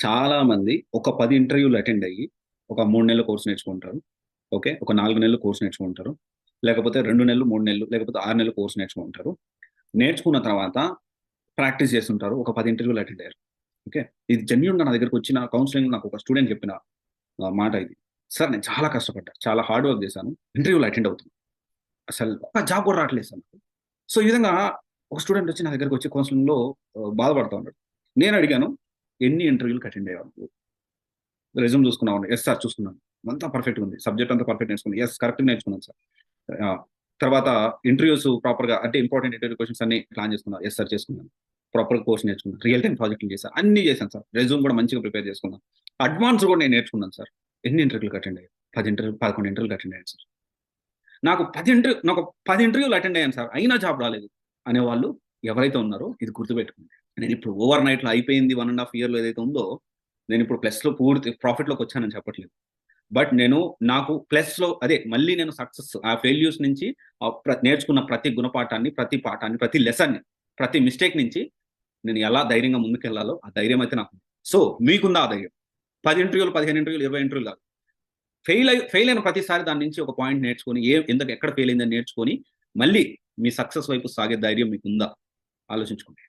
చాలా మంది ఒక 10 ఇంటర్వ్యూలు అటెండ్ అయ్యి, ఒక 3 నెలల కోర్స్ నేర్చుకుంటారు. ఓకే. ఒక 4 నెలలు కోర్స్ నేర్చుకుంటారు. లేకపోతే 2 నెలలు, 3 నెలలు, లేకపోతే 6 నెలలు కోర్స్ నేర్చుకుంటారు. నేర్చుకున్న తర్వాత ప్రాక్టీస్ చేస్తుంటారు. ఒక 10 ఇంటర్వ్యూలు అటెండ్ అయ్యారు. ఓకే. ఇది జెన్యూన్‌గా నా దగ్గరకొచ్చిన కౌన్సెలింగ్ నాకు ఒక స్టూడెంట్ చెప్పిన మాట ఇది. సార్ నేను చాలా కష్టపడ్డా. చాలా హార్డ్ వర్క్ చేశాను. ఇంటర్వ్యూలు అటెండ్ అవుతున్నా. అసలు ఒక్క జాబ్ కూడా రావట్లేదు సార్ నాకు. సో, ఈ విధంగా ఒక స్టూడెంట్ వచ్చి నా దగ్గరకొచ్చి కౌన్సెలింగ్‌లో బాధపడతా ఉన్నాడు. నేను అడిగాను, "ఎన్ని ఇంటర్వ్యూ‌లకి అటెండ్ అయ్యావు నువ్వు?" రెజ్యూమ్ చూసుకున్నావా? యెస్ సార్ చూసుకున్నాను. అంతా పర్ఫెక్ట్‌గా ఉంది. సబ్జెక్ట్ అంతా పర్ఫెక్ట్ నేర్చుకున్నాను. యెస్ కరెక్ట్‌గా నేర్చుకున్నాను సార్. ఆహ్, తర్వాత ఇంటర్వ్యూస్ ప్రాపర్‌గా అంటే ఇంపార్టెంట్ ఇంటర్వ్యూ క్వెషన్స్ అన్ని ప్లాన్ చేసుకున్నా. యెస్ సార్ చేసుకున్నాను. ప్రాపర్‌గా కోర్స్ నేర్చుకున్నాను. రియల్ టైమ్ ప్రాజెక్ట్‌లు చేశాను. అన్నీ చేశాను సార్. రెజ్యూమ్ కూడా మంచిగా ప్రిపేర్ చేసుకున్నాను. అడ్వాన్స్ కూడా నేను నేర్చుకున్నాను సార్. ఎన్ని ఇంటర్వ్యూ‌లకి అటెండ్ అయ్యాను? 11 ఇంటర్వ్యూ‌లకి అటెండ్ అయ్యాను సార్. నాకు 10 ఇంటర్వ్యూ‌లు అటెండ్ అయ్యాను సార్. అయినా జాబ్ రాలేదు అనేవాళ్ళు ఎవరైతే ఉన్నారో ఇది గుర్తుపెట్టుకోండి. నేనిప్పుడు ఓవర్ నైట్‌లో అయిపోయింది 1 ½ ఇయర్‌లో ఏదైతే ఉందో, నేనిప్పుడు ప్లస్‌లో పూర్తి ప్రాఫిట్‌లోకొచ్చానని చెప్పట్లేదు. బట్ నాకు ప్లస్‌లో అదే మళ్ళీ నేను సక్సెస్ ఆ ఫెయిల్యూర్స్ నుంచి నేర్చుకున్న ప్రతి గుణపాఠాన్ని, ప్రతి పాఠాన్ని, ప్రతి లెసన్‌ని, ప్రతి మిస్టేక్ నుంచి నేను ఎలా ధైర్యంగా ముందుకెళ్ళాలో ఆ ధైర్యం అయితే నాకుంది. సో, మీకుందా ఆ ధైర్యం? 10 ఇంటర్వ్యూలు, 15 ఇంటర్వ్యూలు, 20 ఇంటర్వ్యూలు కాదు. ఫెయిల్ అయిన ప్రతిసారి దాని నుంచి ఒక పాయింట్ నేర్చుకొని ఎందుకు ఎక్కడ ఫెయిల్ అయిందని నేర్చుకొని మళ్ళీ మీ సక్సెస్ వైపు సాగే ధైర్యం మీకుందా? ఆలోచించుకోండి.